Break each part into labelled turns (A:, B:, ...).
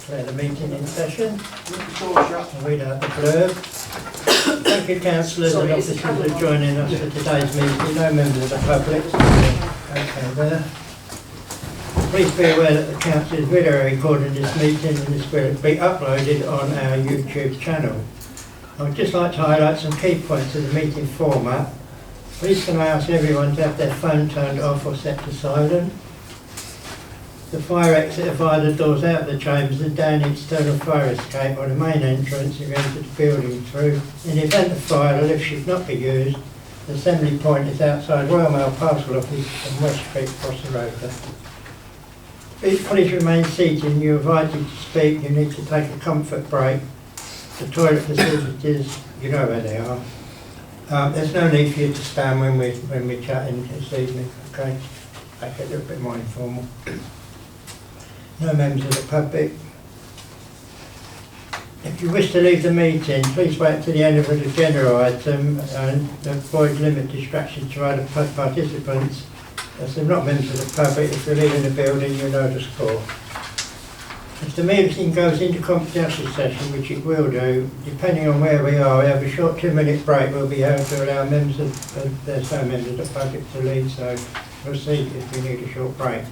A: Declare the meeting in session. I'll read out the blurb. Thank you, councillors and officers for joining us for today's meeting. No members of the public. Okay, there. Please be aware that the council is video recording this meeting and this will be uploaded on our YouTube channel. I would just like to highlight some key points of the meeting format. Please can I ask everyone to have their phone turned off or set to silent. The fire exit are via the doors out of the chambers and down the external fire escape or the main entrance you enter the building through. In the event of fire, the lift should not be used. The assembly point is outside Royal Mail Parcel Office on West Street, across the road there. Please remain seated and you're invited to speak. You need to take a comfort break. The toilet facilities, you know where they are. There's no need for you to stand when we're chatting this evening, okay? Make it a little bit more informal. No members of the public. If you wish to leave the meeting, please wait until the end of the agenda item and avoid limit distractions to other participants. As they're not members of the public, if you're leaving the building, you know the score. If the meeting goes into confidential session, which it will do, depending on where we are, we have a short 2-minute break. We'll be able to allow members of, there's no members of the public to leave, so we'll see if we need a short break.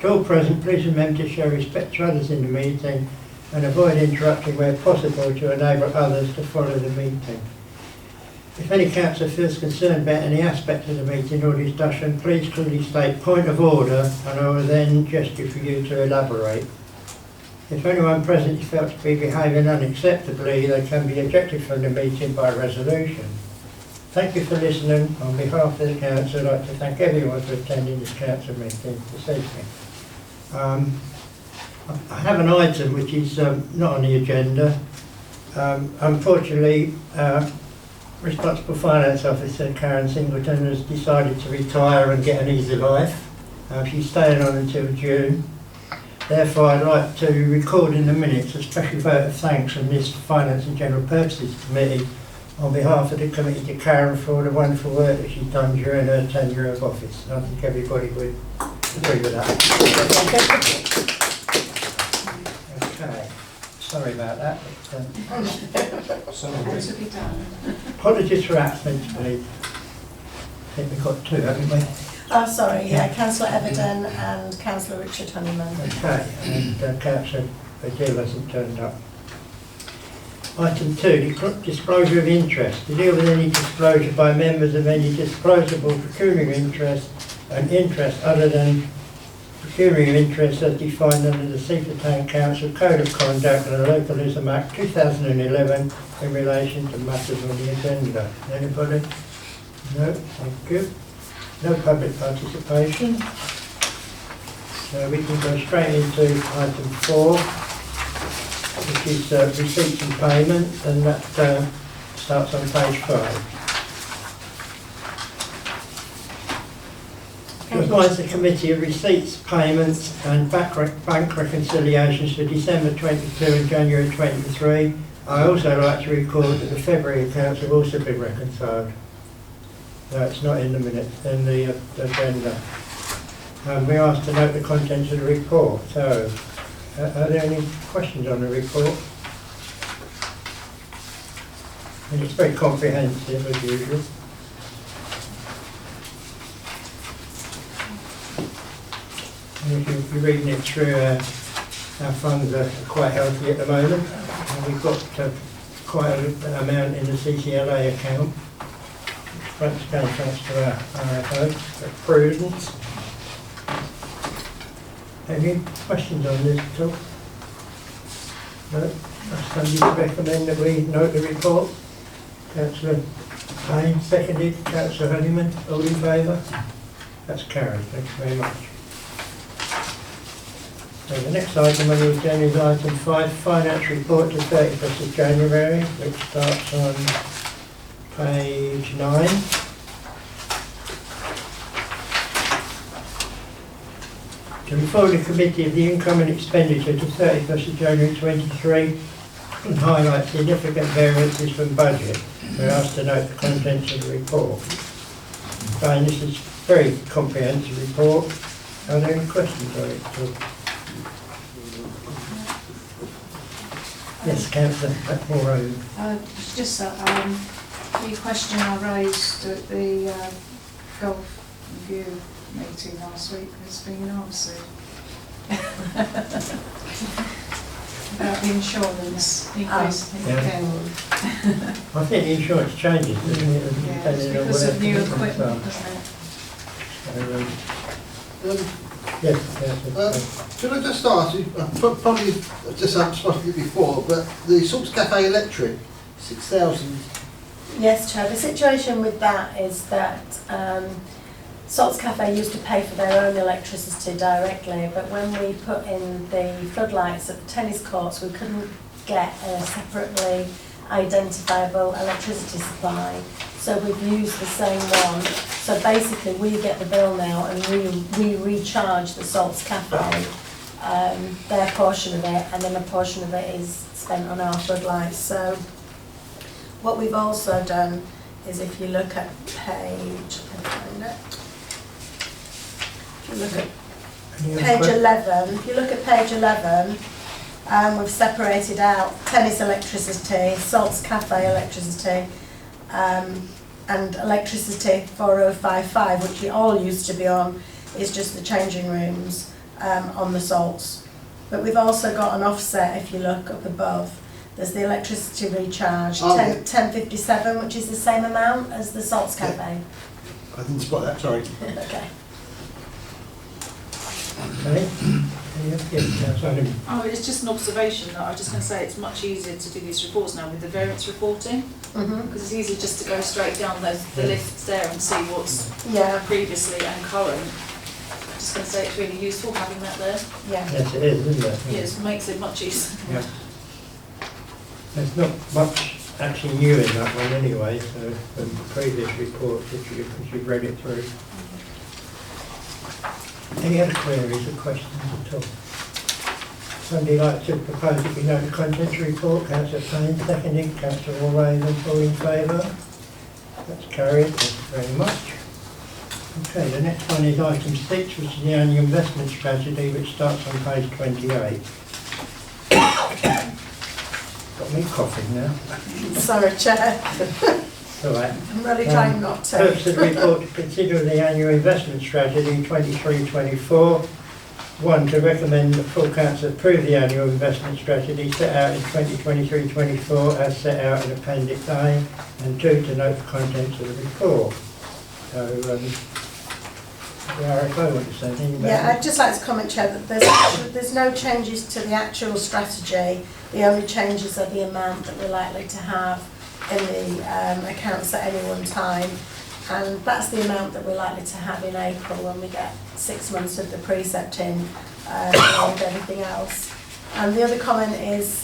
A: To all present, please remember to show respect to others in the meeting and avoid interrupting where possible to enable others to follow the meeting. If any councillor feels concerned about any aspect of the meeting or discussion, please clearly state point of order and I will then gesture for you to elaborate. If anyone present is felt to be behaving unacceptably, they can be ejected from the meeting by resolution. Thank you for listening. On behalf of the council, I'd like to thank everyone for attending this council meeting this evening. I have an item which is not on the agenda. Unfortunately, Responsible Finance Officer Karen Singleton has decided to retire and get an easy life. She's staying on until June. Therefore, I'd like to record in the minutes a special vote of thanks from this Finance and General Purposes Committee on behalf of the committee to Karen for all the wonderful work that she's done during her tenure of office. I think everybody would agree with that. Okay, sorry about that. Apologies for absence, please. I think we've got two, haven't we?
B: Oh, sorry, yeah, Councillor Everton and Councillor Richard Honeyman.
A: Okay, and Councillor Adil hasn't turned up. Item 2, disclosure of interest. To deal with any disclosure by members of any disclosable pecuniary interest and interest other than pecuniary interest as defined under the Seaford Town Council Code of Conduct and the Localism Act 2011 in relation to matters on the agenda. Anybody? No? Thank you. No public participation. So we can go straight into item 4, which is receipts and payments, and that starts on page 5. To advise the committee of receipts, payments and bank reconciliations for December 22 and January 23, I also like to record that the February accounts have also been reconciled. No, it's not in the minutes, in the agenda. We asked to note the contents of the report. So, are there any questions on the report? And it's very comprehensive as usual. And if you're reading it through, our funds are quite healthy at the moment. And we've got quite an amount in the CCLA account. Thanks to our RFO for prudence. Any questions on this at all? No? Somebody to recommend that we note the report? Councillor Payne, seconded. Councillor Honeyman, all in favour? That's carried. Thank you very much. So the next item on the agenda is item 5, Finance Report to 31st of January, which starts on page 9. To inform the committee of the income and expenditure to 31st of January 23 and highlight significant variances from budget. We're asked to note the contents of the report. Again, this is a very comprehensive report. Are there any questions on it? Yes, Councillor Moreau.
C: It's just the question I raised at the golf review meeting last week has been answered. About the insurance increase again.
A: I think the insurance changes, doesn't it?
C: Yeah, it's because of new equipment, doesn't it?
A: Yes,
D: Should I just ask you, probably just I've spotted it before, but the Salts Cafe Electric, 6,000.
B: Yes, Chair. The situation with that is that Salts Cafe used to pay for their own electricity directly, but when we put in the floodlights at the tennis courts, we couldn't get a separately identifiable electricity supply. So we've used the same one. So basically we get the bill now and we recharge the Salts Cafe, their portion of it, and then a portion of it is spent on our floodlights. So what we've also done is, if you look at page, if you look at page 11, we've separated out tennis electricity, Salts Cafe electricity, and electricity 4055, which we all used to be on, is just the changing rooms on the Salts. But we've also got an offset. If you look up above, there's the electricity recharge, 1057, which is the same amount as the Salts Cafe.
D: I didn't spot that, sorry.
B: Okay.
C: Oh, it's just an observation that I was just going to say it's much easier to do these reports now with the variance reporting, because it's easy just to go straight down the lists there and see what's previously and current. I'm just going to say it's really useful having that there.
B: Yeah.
A: Yes, it is, isn't it?
C: Yes, it makes it much easier.
A: Yeah. There's not much actually new in that one anyway, so from the previous reports, if you've read it through. Any other queries or questions at all? Somebody like to propose that we note the contents report? Councillor Payne, seconding. Councillor O'Reilly, all in favour? That's carried. Thank you very much. Okay, the next one is item 6, which is the annual investment strategy, which starts on page 28. Got me coughing now.
B: Sorry, Chair.
A: All right.
B: I'm really trying not to.
A: Purpose of the report to consider the annual investment strategy 23-24. 1. To recommend the full council approve the annual investment strategy set out in 2023-24 as set out in Appendix A. And 2. To note the contents of the report. So, the RFO want to say anything about
B: Yeah, I'd just like to comment, Chair, that there's no changes to the actual strategy. The only changes are the amount that we're likely to have in the accounts at any one time, and that's the amount that we're likely to have in April when we get 6 months of the precept in along with everything else. And the other comment is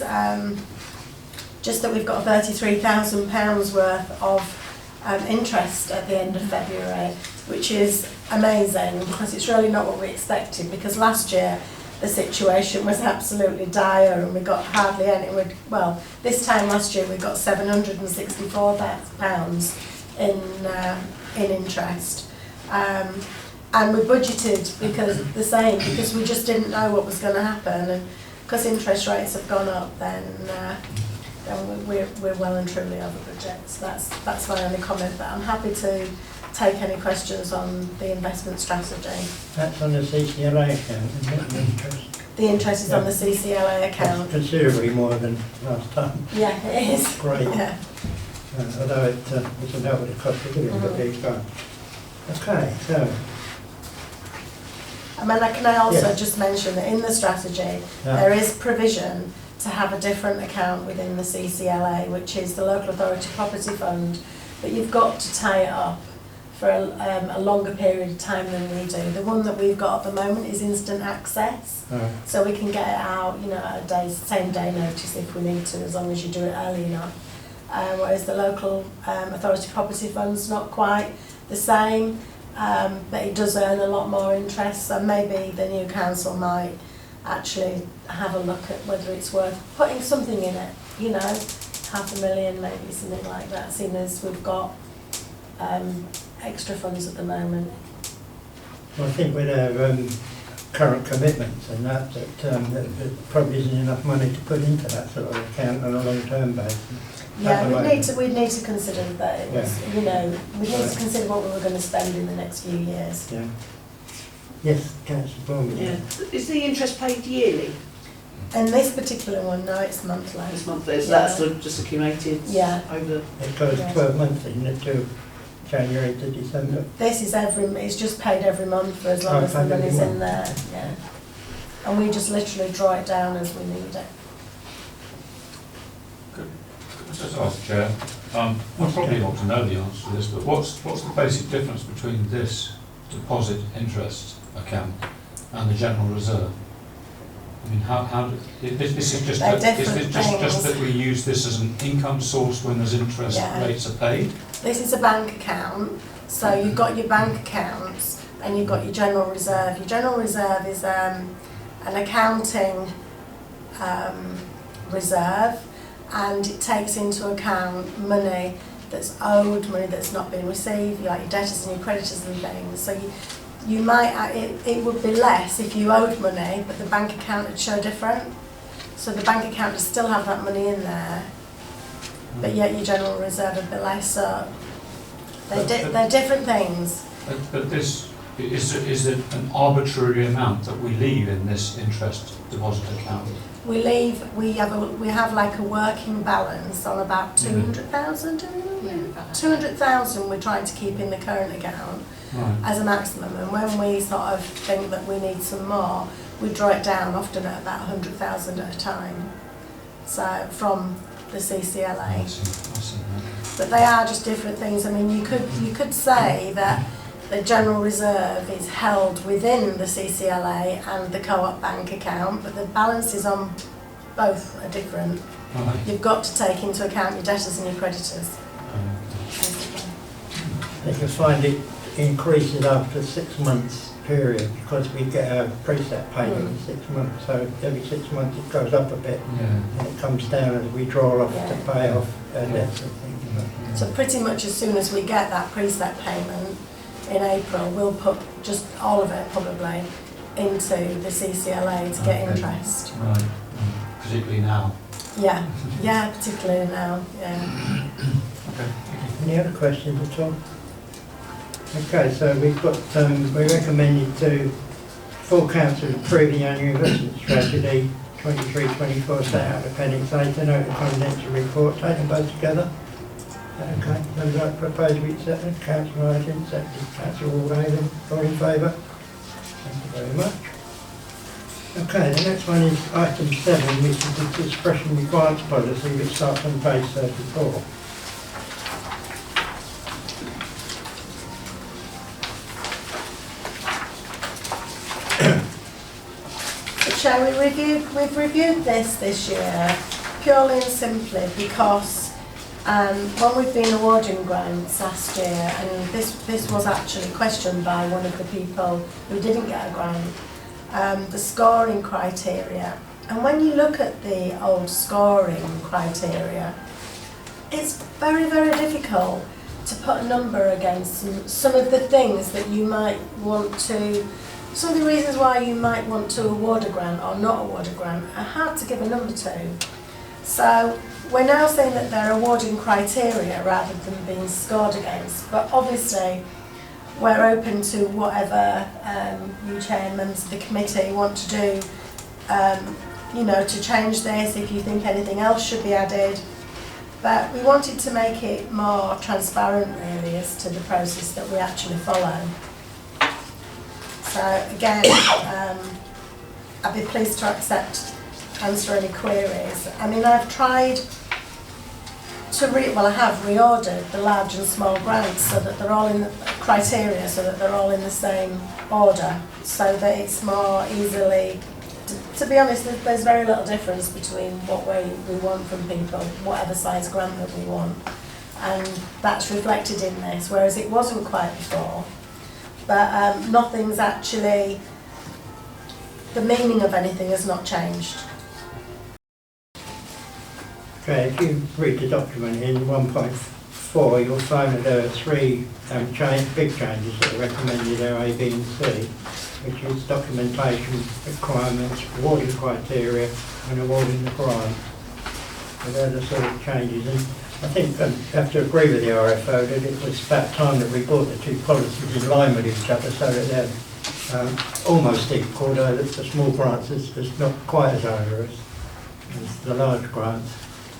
B: just that we've got £33,000 worth of interest at the end of February, which is amazing because it's really not what we expected, because last year the situation was absolutely dire and we got hardly any. Well, this time last year we got £764 in interest, and we budgeted because we just didn't know what was going to happen, and because interest rates have gone up, then we're well and truly over budget. So that's my only comment, but I'm happy to take any questions on the investment strategy.
A: That's on the CCLA account, isn't it? The interest.
B: The interest is on the CCLA account.
A: That's considerably more than last time.
B: Yeah, it is.
A: Great.
B: Yeah.
A: Although it doesn't help with the cost of living, but there you go. Okay, so.
B: I mean, can I also just mention that in the strategy, there is provision to have a different account within the CCLA, which is the Local Authority Property Fund, but you've got to tie it up for a longer period of time than we do. The one that we've got at the moment is instant access, so we can get it out, at a same day notice if we need to, as long as you do it early enough. Whereas the Local Authority Property Fund's not quite the same, but it does earn a lot more interest, so maybe the new council might actually have a look at whether it's worth putting something in it, £500,000 maybe, something like that, seeing as we've got extra funds at the moment.
A: Well, I think with our current commitments and that there probably isn't enough money to put into that sort of account on a long-term basis.
B: Yeah, we'd need to consider that it was, you know, we need to consider what we were going to spend in the next few years.
A: Yeah. Yes, Councillor Bowman.
E: Yeah. Is the interest paid yearly?
B: And this particular one, no, it's monthly.
E: It's monthly, so
B: Yeah.
E: that's sort of just accumulated over.
A: It goes 12 months, isn't it, to January to December?
B: This is it's just paid every month for as long as the money's in there, yeah. And we just literally draw it down as we need it.
F: Just ask, Chair. I probably ought to know the answer to this, but what's the basic difference between this deposit interest account and the general reserve? I mean, this is just that we use this as an income source when there's interest rates are paid?
B: This is a bank account, so you've got your bank accounts and you've got your general reserve. Your general reserve is an accounting reserve, and it takes into account money that's owed, money that's not been received, like your debtors and your creditors and things. So you might, it would be less if you owed money, but the bank account would show different. So the bank account would still have that money in there, but yet your general reserve would be less. So they're different things.
F: But this is it an arbitrary amount that we leave in this interest deposit account?
B: We have like a working balance on about 200,000, 200,000 we're trying to keep in the current account as a maximum, and when we sort of think that we need some more, we draw it down often at about 100,000 at a time. So from the CCLA.
F: I see.
B: But they are just different things. I mean, you could say that the general reserve is held within the CCLA and the co-op bank account, but the balances on both are different.
F: Right.
B: You've got to take into account your debtors and your creditors.
A: You can find it increases after 6 months period because we get a preset payment in 6 months, so every 6 months it goes up a bit and it comes down as we draw off to pay off debts and things.
B: So pretty much as soon as we get that preset payment in April, we'll put just all of it probably into the CCLA to get interest.
F: Right, particularly now.
B: Yeah, particularly now, yeah.
F: Okay.
A: Any other questions at all? Okay, so we've got, we recommended to full council approve the annual investment strategy 23-24 set out appendix 8 and note the confidential report, take them both together. Okay, those are proposed we accept them. Councillor Argent, seconded. Councillor Wardhaven, all in favour? Thank you very much. Okay, the next one is item 7, which is the discretionary requirements policy, which starts on page 34.
B: So we've reviewed this year purely and simply because when we've been awarding grants last year, and this was actually questioned by one of the people who didn't get a grant, the scoring criteria. And when you look at the old scoring criteria, it's very, very difficult to put a number against some of the things that you might want to, some of the reasons why you might want to award a grant or not award a grant are hard to give a number to. So we're now saying that they're awarding criteria rather than being scored against, but obviously we're open to whatever you chair members of the committee want to do, you know, to change this if you think anything else should be added. But we wanted to make it more transparent really as to the process that we actually follow. So again, I'd be pleased to answer any queries. I mean, I've tried to I have reordered the large and small grants so that they're all in the criteria, so that they're all in the same order, so that it's more easily, to be honest, there's very little difference between what we want from people, whatever size grant that we want, and that's reflected in this, whereas it wasn't quite before. But nothing's actually, the meaning of anything has not changed.
A: Okay, if you read the document in 1.4, you'll find that there are 3 big changes that are recommended there, A, B and C. which is documentation requirements, awarding criteria and awarding the grant. So they're the sort of changes. And I think I have to agree with the RFO that it was about time that we brought the two policies in line with each other so that they're almost equal, although the small grants is not quite as onerous as the large grants.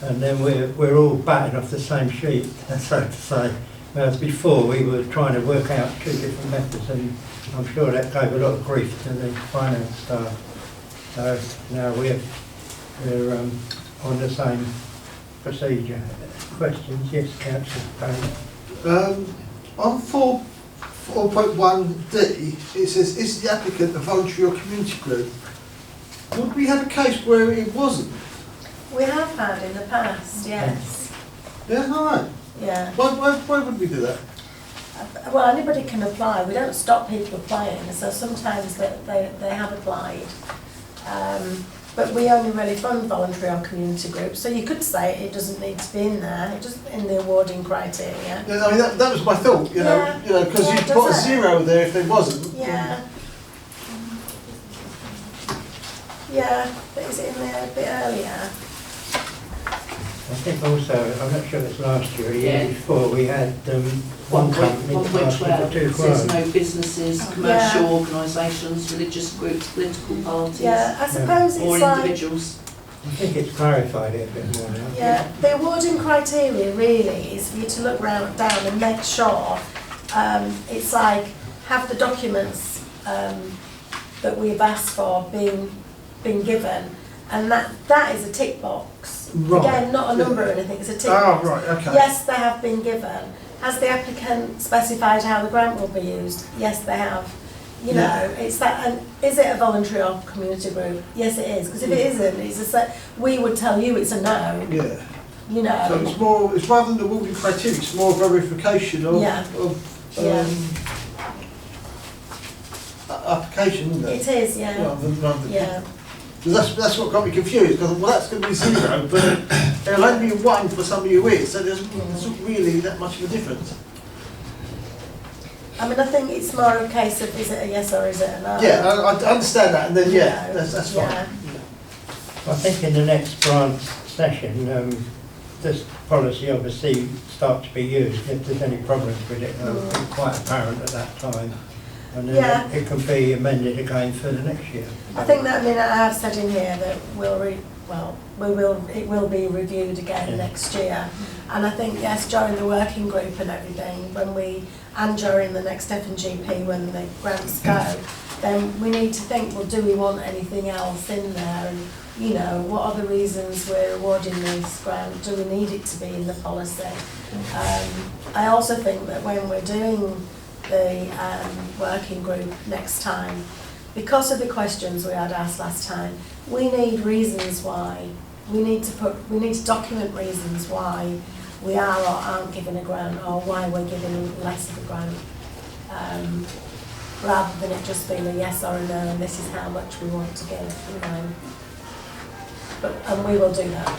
A: And then we're all batting off the same sheet, so to say. Whereas before we were trying to work out two different methods, and I'm sure that gave a lot of grief to the finance staff. So now we're on the same procedure. Questions? Yes, Councillor Payne.
D: On 4.1D, it says, is the applicant a voluntary or community group? Would we have a case where it wasn't?
B: We have had in the past, yes.
D: Yeah, all right.
B: Yeah.
D: Why would we do that?
B: Well, anybody can apply. We don't stop people applying, so sometimes they have applied. But we only really fund voluntary or community groups, so you could say it doesn't need to be in there, it just in the awarding criteria.
D: Yeah, I mean that was my thought, you know, because you'd put a zero there if there wasn't.
B: Yeah. Yeah, but is it in there a bit earlier?
A: I think also, I'm not sure it's last year, or the year before, we had one company asking for two
E: there's
A: grants.
E: no businesses, commercial organisations, religious groups, political parties,
B: Yeah, I suppose
E: or
B: it's like...
E: individuals.
A: I think it's clarified it a bit more now.
B: Yeah, the awarding criteria really is for you to look down and make sure it's like have the documents that we've asked for been given, and that is a tick box.
D: Right.
B: Again, not a number or anything, it's a tick
D: Oh,
B: box.
D: right, okay.
B: Yes, they have been given. Has the applicant specified how the grant will be used? Yes, they have. You know, it's that, and is it a voluntary or community group? Yes, it is, because if it isn't, we would tell you it's a no.
D: Yeah.
B: You know.
D: So it's rather than the awarding criteria, it's more verification of application, isn't it?
B: It is, yeah.
D: Rather than
B: Yeah.
D: That's what got me confused, because well, that's going to be zero, but there'll only be one for somebody who is, so there's not really that much of a difference.
B: I mean, I think it's more a case of is it a yes or is it a no?
D: Yeah, I understand that, and then that's fine.
B: Yeah.
A: I think in the next grant session, this policy obviously start to be used. If there's any problems with it, it'll be quite apparent at that time. And then it can be amended again for the next year.
B: I think that, I mean, I have said in here that it will be reviewed again next year. And I think, yes, during the working group and everything, and during the next F&GP when the grants go, then we need to think, well, do we want anything else in there? And, you know, what are the reasons we're awarding this grant? Do we need it to be in the policy? I also think that when we're doing the working group next time, because of the questions we had asked last time, we need reasons why. We need to document reasons why we are or aren't given a grant, or why we're giving less of a grant, rather than it just being a yes or a no, and this is how much we want to give, you know. And we will do that.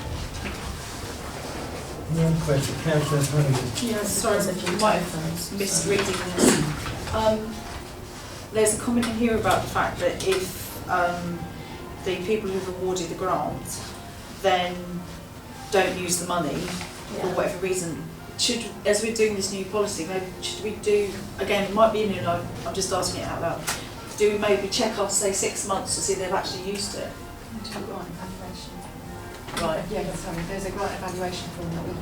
A: Any other question? Councillor Honeyman.
C: Yeah, sorry, you might have misreading this. There's a comment in here about the fact that if the people who've awarded the grant then don't use the money for whatever reason, as we're doing this new policy, maybe should we do, again, it might be new, I'm just asking it out loud, do we maybe check after, say, 6 months to see they've actually used it? Right.
G: Yeah, sorry. There's a grant evaluation form that we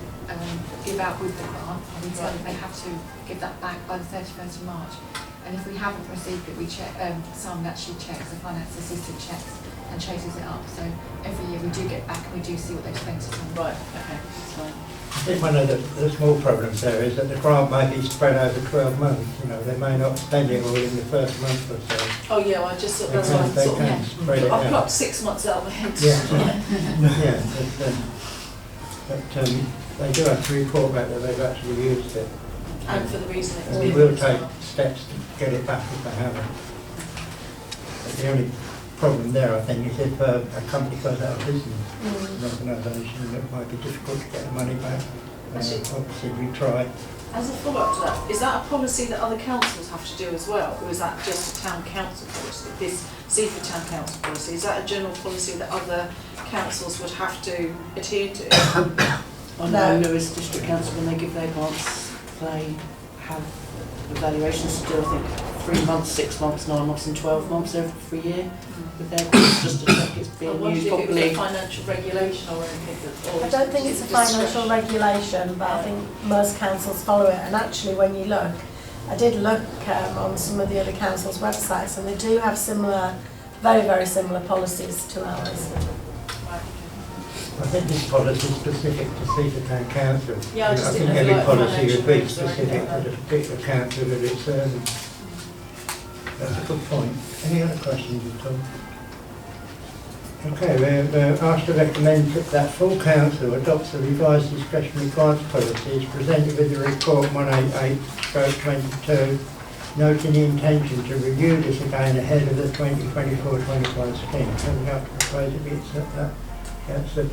G: give out with the grant, and so they have to give that back by the 31st of March. And if we haven't received it, we check. Simon actually checks, the finance assistant checks and chases it up. So every year we do get back and we do see what they've spent it on.
C: Right. Okay. That's fine.
A: I think one of the small problems there is that the grant may be spread over 12 months. You know, they may not spend it all in the first month or so.
C: Oh yeah, I just thought that's why I thought. I've plucked 6 months out of my head.
A: But they do have to report back that they've actually used it.
C: And for the reason it was
A: We will take steps to get it back if they haven't. But the only problem there, I think, is if a company goes out of business, an organisation, it might be difficult to get the money back. Obviously, we try
C: As a follow-up to that, is that a policy that other councils have to do as well, or is that just a town council policy? This Seaford Town Council policy, is that a general policy that other councils would have to adhere to?
E: I know Lewis District Council, when they give their grants, they have evaluations to do, I think, 3 months, 6 months, 9 months and 12 months every year with their grants, just to check it's
C: I
E: being
C: wondered
E: used
C: if it was
E: properly.
C: a financial regulation or anything that, or
B: I don't think it's a financial regulation, but I think most councils follow it. And actually, when you look, I did look on some of the other councils' websites, and they do have similar, very, very similar policies to ours.
A: I think this policy is specific to Seaford Town Council.
C: Yeah, I just
A: think
C: didn't know if
A: every
C: like
A: policy would be
C: financial regs or
A: specific
C: anything
A: to
C: like
A: the
C: that.
A: particular council that it's serving. That's a good point. Any other questions at all? Okay, we're asked to recommend that full council adopts the revised discretionary grants policies presented with the report 188/22, noting the intention to review this again ahead of the 2024-25 scheme. Can we like to propose that we accept that? Councillor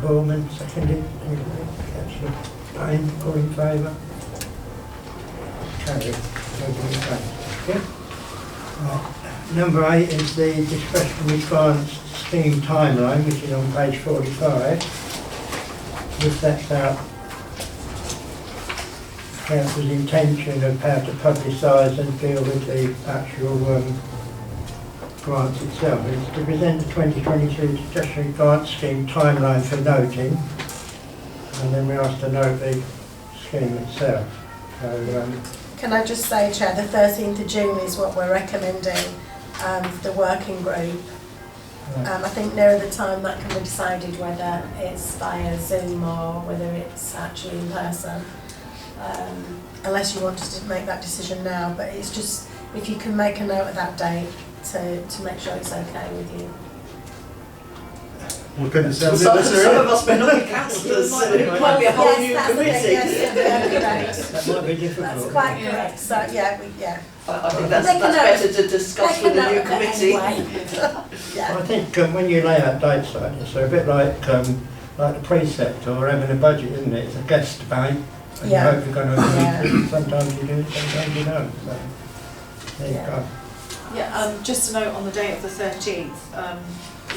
A: Borman, seconded. Anybody? Councillor Payne, all in favour? Carried. Voting in favour. Good. Number 8 is the discretionary grants scheme timeline, which is on page 45. This sets out Council's intention of how to publicise and deal with the actual grant itself. It's to present the 2023 discretionary grant scheme timeline for noting, and then we're asked to note the scheme itself. So,
B: Can I just say, Chair, the 13th of June is what we're recommending for the working group. I think nearer the time that can be decided whether it's via Zoom or whether it's actually in person. Unless you wanted to make that decision now, but it's just, if you can make a note of that date to make sure it's okay with you.
D: Well, goodness,
E: Some of us may not be councillors, so it might be a whole new
B: Yes, that's the thing,
E: committee.
B: yes, correct.
A: that might be difficult.
B: That's quite correct, so yeah,
E: I think that's
B: Make a note.
E: better to discuss
B: Make a
E: with the
B: note
E: new
B: of it
E: committee.
B: anyway. Yeah.
A: I think when you lay out dates like this, they're a bit like the precept or having a budget, isn't it? It's a guess debate, and
B: Yeah.
A: you hope you're going to agree.
B: Yeah.
A: Sometimes you do, sometimes you don't. So, there you
B: Yeah.
A: go.
C: Yeah, just a note on the date of the 13th,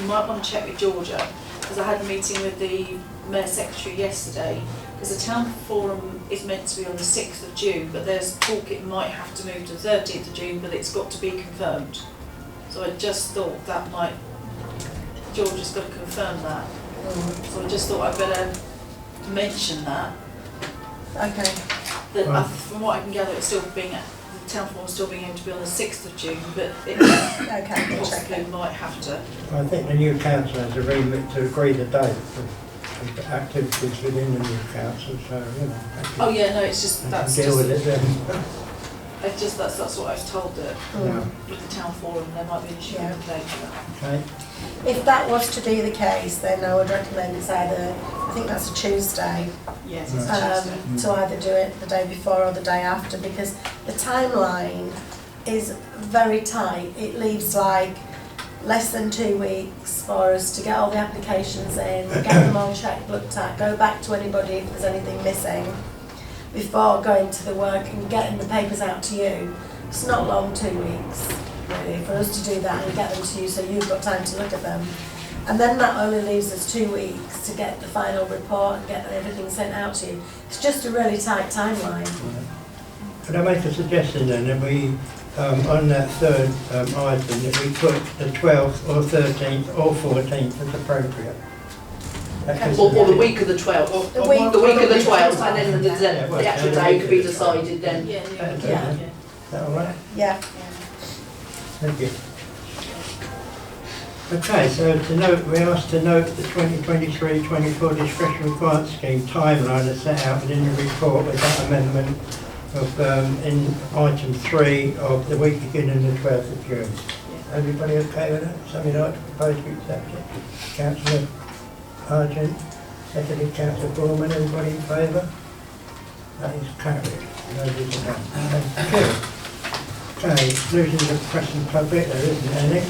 C: you might want to check with Georgia, because I had a meeting with the Mayor Secretary yesterday, because the town forum is meant to be on the 6th of June, but there's talk it might have to move to the 13th of June, but it's got to be confirmed. So I just thought that might, Georgia's got to confirm that. So I just thought I'd better mention that.
B: Okay.
C: That
A: Right.
C: from what I can gather, it's still being, the town forum still being able to be on the 6th of June, but it
B: Okay, we'll check
C: possibly
B: it.
C: might have to.
A: I think the new council has a remit to agree the date of activities within the new council, so, you know.
C: Oh yeah, no, it's just,
A: they
C: that's
A: can deal with
C: just,
A: it then.
C: it's just, that's what I was told, that
A: Yeah.
C: with the town forum, there might be an issue with the date for that.
A: Okay.
B: If that was to be the case, then I would recommend it's either, I think that's a Tuesday,
C: Yes, it's
A: Right.
C: Tuesday.
B: to either do it the day before or the day after, because the timeline is very tight. It leaves like less than 2 weeks for us to get all the applications in, get them all checked, looked at, go back to anybody if there's anything missing before going to the work and getting the papers out to you. It's not long, 2 weeks, really, for us to do that and get them to you so you've got time to look at them. And then that only leaves us 2 weeks to get the final report and get everything sent out to you. It's just a really tight timeline.
A: Could I make a suggestion then, that we, on that third item, that we put the 12th or 13th or 14th as appropriate? That gives
E: Or
A: us-
E: the week of the 12th.
B: The week
E: The week of the 12th, and then
A: Yeah, well,
E: the actual day could be decided then.
C: Yeah,
A: That'll do,
B: Yeah.
A: Is that all right?
B: Yeah.
A: Thank you. Okay, so to note, we're asked to note the 2023-24 discretionary grant scheme timeline is set out within the report with that amendment of in item 3 of the week beginning the 12th of June. Everybody okay with that? Somebody like to propose to accept it? Councillor Argent, seconded Councillor Borman, everybody in favour? That is carried. Nobody's against. Thank you. Okay, exclusions of press and public, there isn't any.